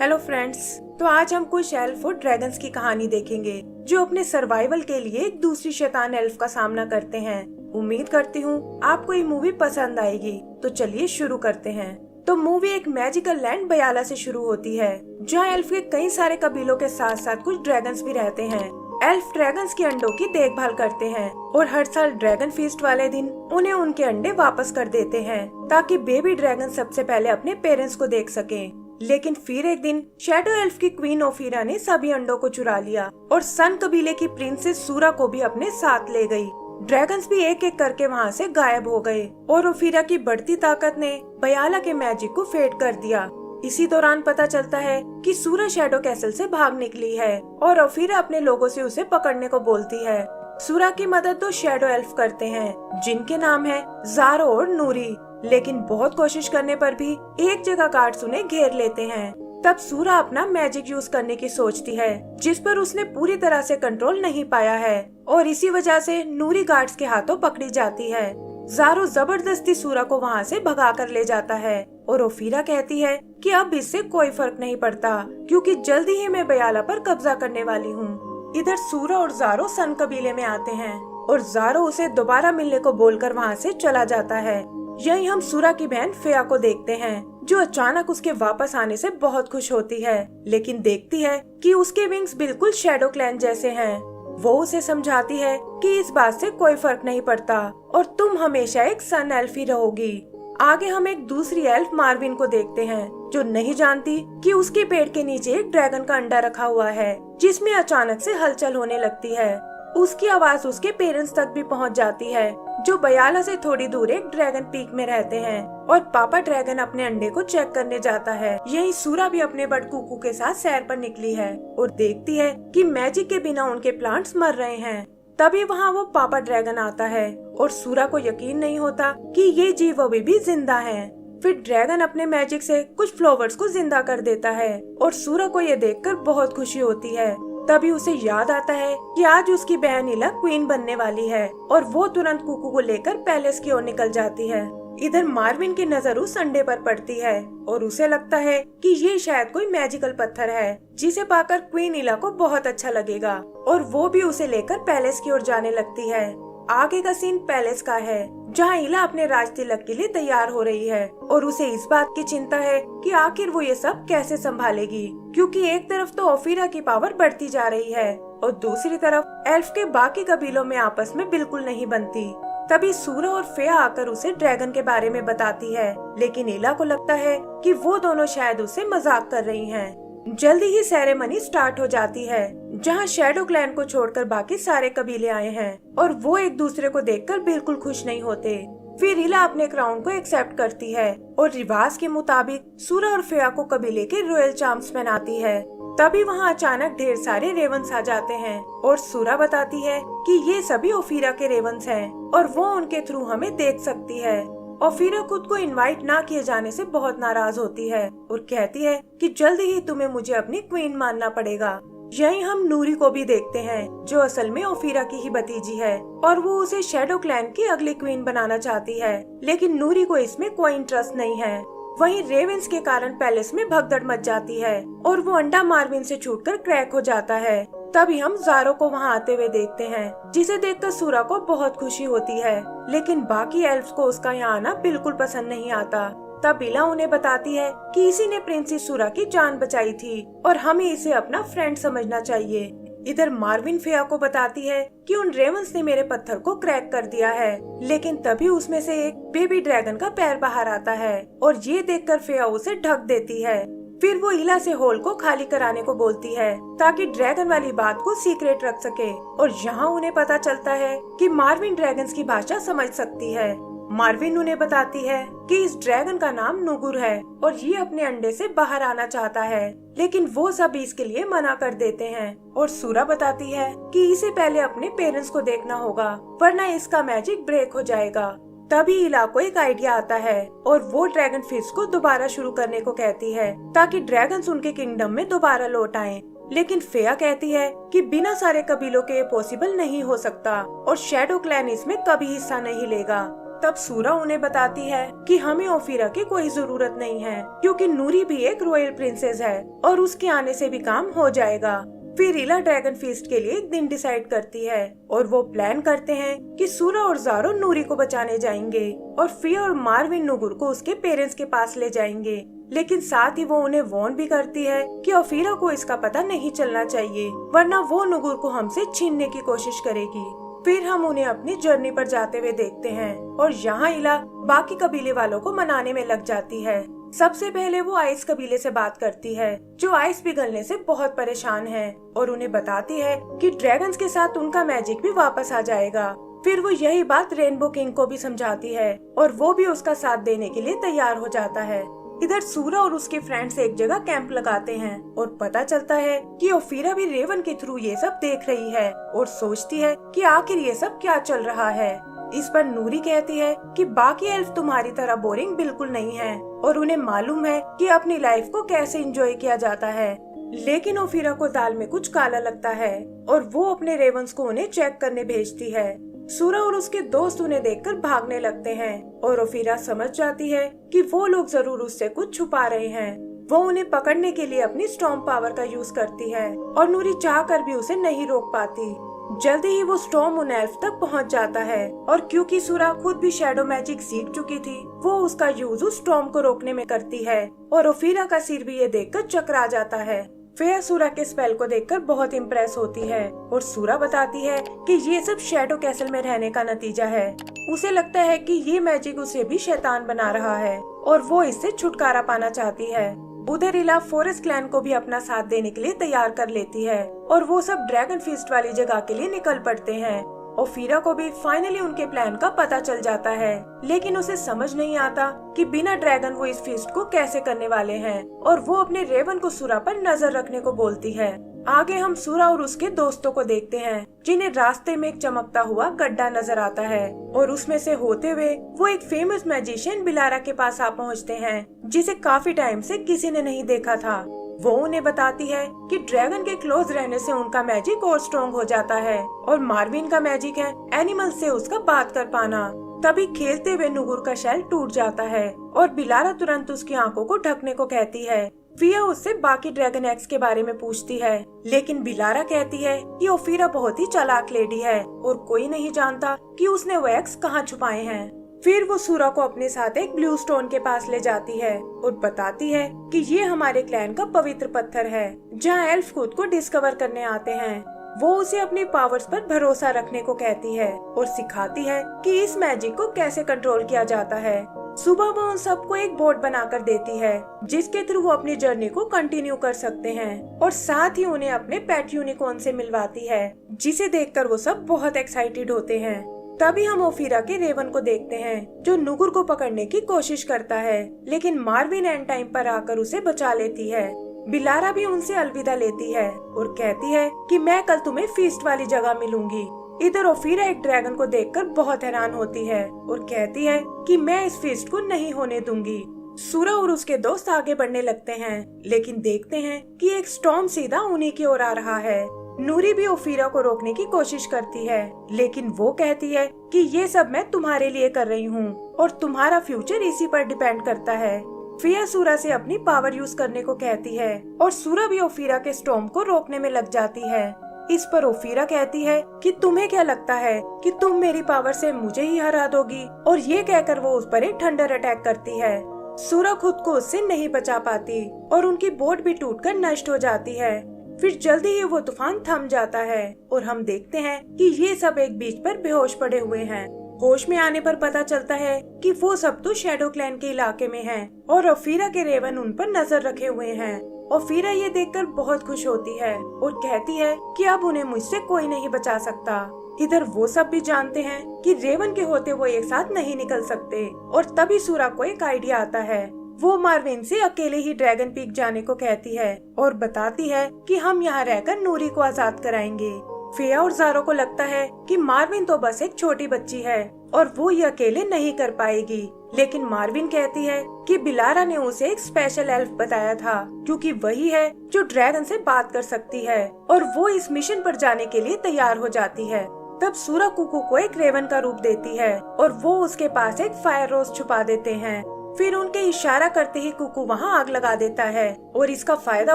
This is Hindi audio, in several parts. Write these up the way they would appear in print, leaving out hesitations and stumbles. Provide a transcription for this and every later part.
हेलो फ्रेंड्स, तो आज हम कुछ एल्फ और ड्रैगन्स की कहानी देखेंगे जो अपने सर्वाइवल के लिए एक दूसरी शैतान एल्फ का सामना करते हैं। उम्मीद करती हूँ आपको ये मूवी पसंद आएगी। तो चलिए शुरू करते हैं। तो मूवी एक मैजिकल लैंड बयाला से शुरू होती है, जहाँ एल्फ के कई सारे कबीलों के साथ साथ कुछ ड्रैगन्स भी रहते हैं। एल्फ ड्रैगन्स के अंडों की देखभाल करते हैं और हर साल ड्रैगन फीस्ट वाले दिन उन्हें उनके अंडे वापस कर देते हैं, ताकि बेबी ड्रैगन सबसे पहले अपने पेरेंट्स को देख सकें। लेकिन फिर एक दिन शैडो एल्फ की क्वीन ओफीरा ने सभी अंडों को चुरा लिया और सन कबीले की प्रिंसेस सूरा को भी अपने साथ ले गई। ड्रैगन्स भी एक एक करके वहाँ से गायब हो गए और ओफीरा की बढ़ती ताकत ने बयाला के मैजिक को फेड कर दिया। इसी दौरान पता चलता है कि सूरा शैडो कैसल से भाग निकली है और ओफीरा अपने लोगों से उसे पकड़ने को बोलती है। सूरा की मदद दो शैडो एल्फ करते हैं, जिनके नाम है ज़ारो और नूरी। लेकिन बहुत कोशिश करने पर भी एक जगह गार्ड्स उन्हें घेर लेते हैं। तब सूरा अपना मैजिक यूज करने की सोचती है, जिस पर उसने पूरी तरह से कंट्रोल नहीं पाया है और इसी वजह से नूरी गार्ड्स के हाथों पकड़ी जाती है। ज़ारो जबरदस्ती सूरा को वहाँ से भगा कर ले जाता है और ओफीरा कहती है कि अब इससे कोई फर्क नहीं पड़ता, क्योंकि जल्दी ही मैं बयाला पर कब्जा करने वाली हूँ। इधर सूरा और ज़ारो सन कबीले में आते हैं और ज़ारो उसे दोबारा मिलने को बोलकर वहाँ से चला जाता है। यही हम सूरा की बहन फेया को देखते हैं, जो अचानक उसके वापस आने से बहुत खुश होती है, लेकिन देखती है कि उसके विंग्स बिल्कुल शैडो क्लैन जैसे हैं। वो उसे समझाती है कि इस बात से कोई फर्क नहीं पड़ता और तुम हमेशा एक सन एल्फ ही रहोगी। आगे हम एक दूसरी एल्फ मार्विन को देखते हैं, जो नहीं जानती कि उसके पेड़ के नीचे एक ड्रैगन का अंडा रखा हुआ है, जिसमें अचानक से हलचल होने लगती है। उसकी आवाज उसके पेरेंट्स तक भी पहुंच जाती है, जो बयाला से थोड़ी दूर एक ड्रैगन पीक में रहते हैं, और पापा ड्रैगन अपने अंडे को चेक करने जाता है। यही सूरा भी अपने बड़ कुकू के साथ सैर पर निकली है और देखती है कि मैजिक के बिना उनके प्लांट्स मर रहे हैं। तभी वहाँ वो पापा ड्रैगन आता है और सूरा को यकीन नहीं होता कि ये जीव अभी भी जिंदा है। फिर ड्रैगन अपने मैजिक से कुछ फ्लावर्स को जिंदा कर देता है और सूरा को ये देखकर बहुत खुशी होती है। तभी उसे याद आता है कि आज उसकी बहन इला क्वीन बनने वाली है और वो तुरंत कुकू को लेकर पैलेस की ओर निकल जाती है। इधर मार्विन की नजर उस अंडे पर पड़ती है और उसे लगता है कि ये शायद कोई मैजिकल पत्थर है, जिसे पाकर क्वीन इला को बहुत अच्छा लगेगा और वो भी उसे लेकर पैलेस की ओर जाने लगती है। आगे का सीन पैलेस का है, जहाँ इला अपने राज तिलक के लिए तैयार हो रही है और उसे इस बात की चिंता है कि आखिर वो ये सब कैसे संभालेगी, क्योंकि एक तरफ तो ओफीरा की पावर बढ़ती जा रही है और दूसरी तरफ एल्फ के बाकी कबीलों में आपस में बिल्कुल नहीं बनती। तभी सूरा और फेया आकर उसे ड्रैगन के बारे में बताती है, लेकिन इला को लगता है कि वो दोनों शायद उसे मजाक कर रही हैं। जल्दी ही सेरेमनी स्टार्ट हो जाती है, जहाँ शैडो क्लैन को छोड़कर बाकी सारे कबीले आए हैं और वो एक दूसरे को देखकर बिल्कुल खुश नहीं होते। फिर इला अपने क्राउन को एक्सेप्ट करती है और रिवाज के मुताबिक सूरा और फेया को कबीले के रॉयल चार्म्स पहनाती है। तभी वहाँ अचानक ढेर सारे रेवंस आ जाते हैं और सूरा बताती है कि ये सभी ओफीरा के रेवंस हैं और वो उनके थ्रू हमें देख सकती है। ओफीरा खुद को इनवाइट ना किए जाने से बहुत नाराज होती है और कहती है कि जल्दी ही तुम्हें मुझे अपनी क्वीन मानना पड़ेगा। यही हम नूरी को भी देखते हैं, जो असल में ओफीरा की ही भतीजी है और वो उसे शैडो क्लैन की अगली क्वीन बनाना चाहती है, लेकिन नूरी को इसमें कोई इंटरेस्ट नहीं है। वहीं रेवेंस के कारण पैलेस में भगदड़ मच जाती है और वो अंडा मार्विन से छूटकर क्रैक हो जाता है। तभी हम ज़ारो को वहाँ आते हुए देखते हैं, जिसे देखकर सूरा को बहुत खुशी होती है, लेकिन बाकी एल्फ्स को उसका यहाँ आना बिल्कुल पसंद नहीं आता। तब इला उन्हें बताती है कि इसी ने प्रिंसेस सूरा की जान बचाई थी और हमें इसे अपना फ्रेंड समझना चाहिए। इधर मार्विन फेया को बताती है कि उन रेवंस ने मेरे पत्थर को क्रैक कर दिया है, लेकिन तभी उसमें से एक बेबी ड्रैगन का पैर बाहर आता है और ये देखकर फेया उसे ढक देती है। फिर वो इला से होल को खाली कराने को बोलती है, ताकि ड्रैगन वाली बात को सीक्रेट रख सके। और यहाँ उन्हें पता चलता है कि मार्विन ड्रैगन्स की भाषा समझ सकती है। मार्विन उन्हें बताती है कि इस ड्रैगन का नाम नुगुर है और ये अपने अंडे से बाहर आना चाहता है, लेकिन वो सब इसके लिए मना कर देते हैं। और सूरा बताती है कि इसे पहले अपने पेरेंट्स को देखना होगा, वरना इसका मैजिक ब्रेक हो जाएगा। तभी इला को एक आइडिया आता है और वो ड्रैगन फिश को दोबारा शुरू करने को कहती है, ताकि ड्रैगन्स उनके किंगडम में दोबारा लौट आएं। लेकिन फेया कहती है कि बिना सारे कबीलों के ये पॉसिबल नहीं हो सकता और शैडो क्लैन इसमें कभी हिस्सा नहीं लेगा। तब सूरा उन्हें बताती है कि हमें ओफिरा की कोई जरूरत नहीं है, क्योंकि नूरी भी एक रॉयल प्रिंसेस है और उसके आने से भी काम हो जाएगा। फिर इला ड्रैगन फीस्ट के लिए एक दिन डिसाइड करती है और वो प्लान करते हैं कि सूरा और ज़ारो नूरी को बचाने जाएंगे और फिया और मार्विन नुगुर को उसके पेरेंट्स के पास ले जाएंगे। लेकिन साथ ही वो उन्हें वार्न भी करती है कि ओफिरा को इसका पता नहीं चलना चाहिए, वरना वो नुगुर को हमसे छीनने की कोशिश करेगी। फिर हम उन्हें अपनी जर्नी पर जाते हुए देखते हैं और यहाँ इला बाकी कबीले वालों को मनाने में लग जाती है। सबसे पहले वो आइस कबीले से बात करती है, जो आइस पिघलने से बहुत परेशान है, और उन्हें बताती है कि ड्रैगन्स के साथ उनका मैजिक भी वापस आ जाएगा। फिर वो यही बात रेनबो किंग को भी समझाती है और वो भी उसका साथ देने के लिए तैयार हो जाता है। इधर सूरा और उसके फ्रेंड्स एक जगह कैंप लगाते हैं और पता चलता है कि ओफिरा भी रेवन के थ्रू ये सब देख रही है और सोचती है कि आखिर ये सब क्या चल रहा है। इस पर नूरी कहती है कि बाकी एल्फ तुम्हारी तरह बोरिंग बिल्कुल नहीं है और उन्हें मालूम है कि अपनी लाइफ को कैसे एंजॉय किया जाता है। लेकिन ओफिरा को दाल में कुछ काला लगता है और वो अपने रेवंस को उन्हें चेक करने भेजती है। सूरा और उसके दोस्त उन्हें देखकर भागने लगते हैं और ओफिरा समझ जाती है कि वो लोग जरूर उससे कुछ छुपा रहे हैं। वो उन्हें पकड़ने के लिए अपनी स्टॉर्म पावर का यूज करती है और नूरी चाहकर भी उसे नहीं रोक पाती। जल्दी ही वो स्टॉर्म उन एल्फ तक पहुंच जाता है और क्योंकि सूरा खुद भी शैडो मैजिक सीख चुकी थी, वो उसका यूज उस स्टॉर्म को रोकने में करती है और ओफिरा का सिर भी ये देखकर चकरा जाता है। फेया सूरा के स्पेल को देखकर बहुत इम्प्रेस होती है और सूरा बताती है कि ये सब शैडो कैसल में रहने का नतीजा है। उसे लगता है कि ये मैजिक उसे भी शैतान बना रहा है और वो इससे छुटकारा पाना चाहती है। उधर इला फॉरेस्ट क्लैन को भी अपना साथ देने के लिए तैयार कर लेती है और वो सब ड्रैगन फीस्ट वाली जगह के लिए निकल पड़ते हैं। ओफिरा को भी फाइनली उनके प्लान का पता चल जाता है, लेकिन उसे समझ नहीं आता कि बिना ड्रैगन वो इस फीस्ट को कैसे करने वाले हैं और वो अपने रेवन को सूरा पर नजर रखने को बोलती है। आगे हम सूरा और उसके दोस्तों को देखते हैं, जिन्हें रास्ते में एक चमकता हुआ गड्ढा नजर आता है और उसमें से होते हुए वो एक फेमस मैजिशियन बिलारा के पास आ पहुँचते हैं, जिसे काफी टाइम से किसी ने नहीं देखा था। वो उन्हें बताती है कि ड्रैगन के क्लोज रहने से उनका मैजिक और स्ट्रॉन्ग हो जाता है और मार्विन का मैजिक है एनिमल से उसका बात कर पाना। तभी खेलते हुए नुगुर का शेल टूट जाता है और बिलारा तुरंत उसकी आंखों को ढकने को कहती है। फिया उससे बाकी ड्रैगन एग्स के बारे में पूछती है, लेकिन बिलारा कहती है कि ओफिरा बहुत ही चालाक लेडी है और कोई नहीं जानता कि उसने वो एग्स कहाँ छुपाए हैं। फिर वो सूरा को अपने साथ एक ब्लू स्टोन के पास ले जाती है और बताती है कि ये हमारे क्लैन का पवित्र पत्थर है, जहाँ एल्फ खुद को डिस्कवर करने आते हैं। वो उसे अपनी पावर्स पर भरोसा रखने को कहती है और सिखाती है कि इस मैजिक को कैसे कंट्रोल किया जाता है। सुबह वो उन सबको एक बोट बनाकर देती है, जिसके थ्रू वो अपनी जर्नी को कंटिन्यू कर सकते हैं और साथ ही उन्हें अपने पेट यूनिकॉर्न से मिलवाती है, जिसे देखकर वो सब बहुत एक्साइटेड होते हैं। तभी हम ओफिरा के रेवन को देखते हैं, जो नुगुर को पकड़ने की कोशिश करता है, लेकिन मार्विन एंड टाइम पर आकर उसे बचा लेती है। बिलारा भी उनसे अलविदा लेती है और कहती है कि मैं कल तुम्हें फीस्ट वाली जगह मिलूंगी। इधर ओफिरा एक ड्रैगन को देखकर बहुत हैरान होती है और कहती है कि मैं इस फीस्ट को नहीं होने दूंगी। सूरा और उसके दोस्त आगे बढ़ने लगते हैं, लेकिन देखते हैं कि एक स्टॉर्म सीधा उन्हीं की ओर आ रहा है। नूरी भी ओफिरा को रोकने की कोशिश करती है, लेकिन वो कहती है कि ये सब मैं तुम्हारे लिए कर रही हूँ और तुम्हारा फ्यूचर इसी पर डिपेंड करता है। फिया सूरा से अपनी पावर यूज करने को कहती है और सूरा भी ओफिरा के स्टॉर्म को रोकने में लग जाती है। इस पर ओफिरा कहती है कि तुम्हें क्या लगता है कि तुम मेरी पावर से मुझे ही हरा दोगी, और ये कहकर वो उस पर एक थंडर अटैक करती है। सूरा खुद को उससे नहीं बचा पाती और उनकी बोट भी टूटकर नष्ट हो जाती है। फिर जल्दी ही वो तूफान थम जाता है और हम देखते हैं कि ये सब एक बीच पर बेहोश पड़े हुए हैं। होश में आने पर पता चलता है कि वो सब तो शैडो क्लैन के इलाके में हैं और ओफिरा के रेवन उन पर नजर रखे हुए हैं। ओफिरा ये देखकर बहुत खुश होती है और कहती है कि अब उन्हें मुझसे कोई नहीं बचा सकता। इधर वो सब भी जानते हैं कि रेवन के होते वो एक साथ नहीं निकल सकते और तभी सूरा को एक आइडिया आता है। वो मार्विन से अकेले ही ड्रैगन पीक जाने को कहती है और बताती है कि हम यहाँ रहकर नूरी को आजाद कराएंगे। फेया और ज़ारो को लगता है कि मार्विन तो बस एक छोटी बच्ची है और वो ये अकेले नहीं कर पाएगी, लेकिन मार्विन कहती है कि बिलारा ने उसे एक स्पेशल एल्फ बताया था, क्योंकि वही है जो ड्रैगन से बात कर सकती है, और वो इस मिशन पर जाने के लिए तैयार हो जाती है। तब सूरा कुकू को एक रेवन का रूप देती है और वो उसके पास एक फायर रोज छुपा देते हैं। फिर उनके इशारा करते ही कुकू वहाँ आग लगा देता है और इसका फायदा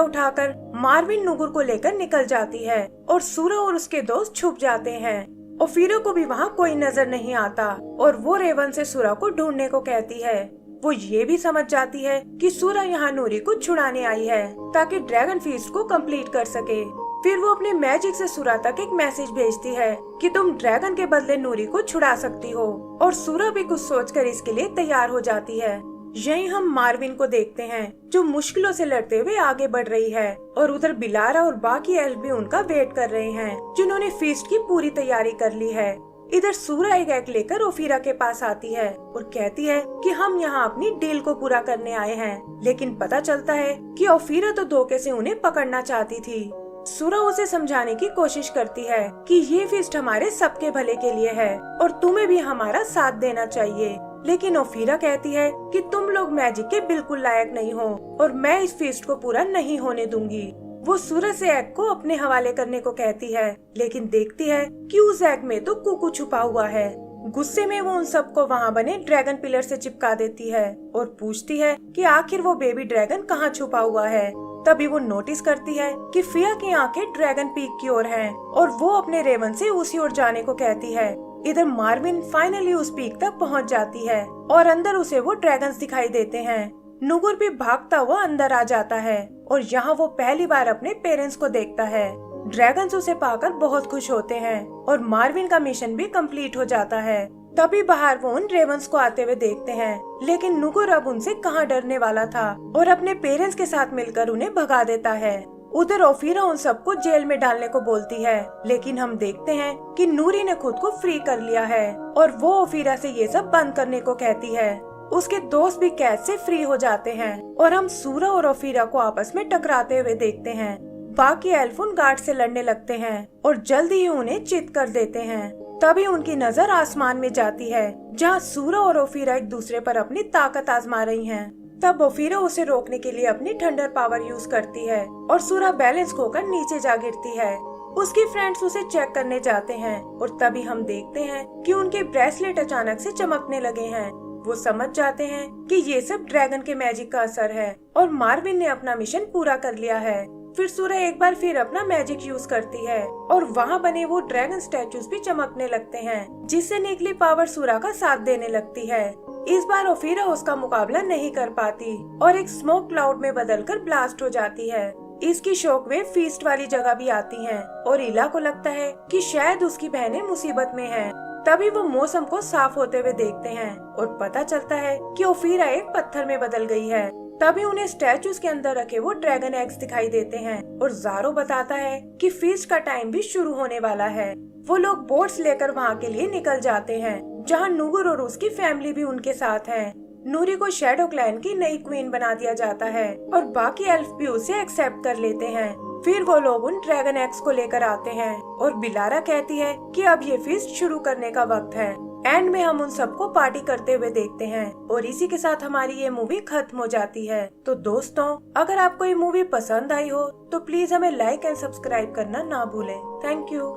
उठाकर मार्विन नुगुर को लेकर निकल जाती है और सूरा और उसके दोस्त छुप जाते हैं। ओफीरा को भी वहाँ कोई नजर नहीं आता और वो रेवन से सूरा को ढूंढने को कहती है। वो ये भी समझ जाती है कि सूरा यहाँ नूरी को छुड़ाने आई है ताकि ड्रैगन फीस्ट को कंप्लीट कर सके। फिर वो अपने मैजिक से सूरा तक एक मैसेज भेजती है कि तुम ड्रैगन के बदले नूरी को छुड़ा सकती हो और सूरा भी कुछ सोचकर इसके लिए तैयार हो जाती है। यहीं हम मार्विन को देखते हैं जो मुश्किलों से लड़ते हुए आगे बढ़ रही है और उधर बिलारा और बाकी एल्फ भी उनका वेट कर रहे हैं जिन्होंने फीस्ट की पूरी तैयारी कर ली है। इधर सूरा एक एग लेकर ओफीरा के पास आती है और कहती है कि हम यहाँ अपनी डील को पूरा करने आए हैं, लेकिन पता चलता है कि ओफीरा तो धोखे से उन्हें पकड़ना चाहती थी। सूरा उसे समझाने की कोशिश करती है कि ये फीस्ट हमारे सबके भले के लिए है और तुम्हें भी हमारा साथ देना चाहिए, लेकिन ओफीरा कहती है कि तुम लोग मैजिक के बिल्कुल लायक नहीं हो और मैं इस फीस्ट को पूरा नहीं होने दूंगी। वो सूरज से एग को अपने हवाले करने को कहती है, लेकिन देखती है कि उस एग में तो कुकू छुपा हुआ है। गुस्से में वो उन सबको वहाँ बने ड्रैगन पिलर से चिपका देती है और पूछती है कि आखिर वो बेबी ड्रैगन कहाँ छुपा हुआ है। तभी वो नोटिस करती है कि फिया की आंखें ड्रैगन पीक की ओर हैं और वो अपने रेवन से उसी ओर जाने को कहती है। इधर मार्विन फाइनली उस पीक तक पहुंच जाती है और अंदर उसे वो ड्रैगन्स दिखाई देते हैं। नुगुर भी भागता हुआ अंदर आ जाता है और यहाँ वो पहली बार अपने पेरेंट्स को देखता है। ड्रैगन्स उसे पाकर बहुत खुश होते हैं और मार्विन का मिशन भी कंप्लीट हो जाता है। तभी बाहर वो उन रेवंस को आते हुए देखते हैं, लेकिन नुगुर अब उनसे कहाँ डरने वाला था और अपने पेरेंट्स के साथ मिलकर उन्हें भगा देता है। उधर ओफीरा उन सबको जेल में डालने को बोलती है, लेकिन हम देखते हैं कि नूरी ने खुद को फ्री कर लिया है और वो ओफीरा से ये सब बंद करने को कहती है। उसके दोस्त भी कैद से फ्री हो जाते हैं और हम सूरा और ओफीरा को आपस में टकराते हुए देखते हैं। बाकी एल्फ उन गार्ड से लड़ने लगते हैं और जल्दी ही उन्हें चित कर देते हैं। तभी उनकी नजर आसमान में जाती है जहाँ सूरा और ओफीरा एक दूसरे पर अपनी ताकत आजमा रही हैं। तब ओफीरा उसे रोकने के लिए अपनी थंडर पावर यूज करती है और सूरा बैलेंस खोकर नीचे जा गिरती है। उसकी फ्रेंड्स उसे चेक करने जाते हैं और तभी हम देखते हैं कि उनके ब्रेसलेट अचानक से चमकने लगे हैं। वो समझ जाते हैं कि ये सब ड्रैगन के मैजिक का असर है और मार्विन ने अपना मिशन पूरा कर लिया है। फिर सूरा एक बार फिर अपना मैजिक यूज करती है और वहाँ बने वो ड्रैगन स्टैचूज भी चमकने लगते हैं, जिससे निकली पावर सूरा का साथ देने लगती है। इस बार ओफीरा उसका मुकाबला नहीं कर पाती और एक स्मोक क्लाउड में बदलकर ब्लास्ट हो जाती है। इसकी शॉकवेव फीस्ट वाली जगह भी आती हैं और इला को लगता है कि शायद उसकी बहनें मुसीबत में हैं। तभी वो मौसम को साफ होते हुए देखते हैं और पता चलता है कि ओफीरा एक पत्थर में बदल गई है। तभी उन्हें स्टैचूज के अंदर रखे वो ड्रैगन एग्स दिखाई देते हैं और ज़ारो बताता है कि फीस्ट का टाइम भी शुरू होने वाला है। वो लोग बोट्स लेकर वहाँ के लिए निकल जाते हैं, जहाँ नुगुर और उसकी फैमिली भी उनके साथ है। नूरी को शैडो क्लैन की नई क्वीन बना दिया जाता है और बाकी एल्फ भी उसे एक्सेप्ट कर लेते हैं। फिर वो लोग उन ड्रैगन एग्स को लेकर आते हैं और बिलारा कहती है कि अब ये फीस्ट शुरू करने का वक्त है। एंड में हम उन सबको पार्टी करते हुए देखते हैं और इसी के साथ हमारी ये मूवी खत्म हो जाती है। तो दोस्तों, अगर आपको ये मूवी पसंद आई हो तो प्लीज हमें लाइक एंड सब्सक्राइब करना ना भूलें। Thank you.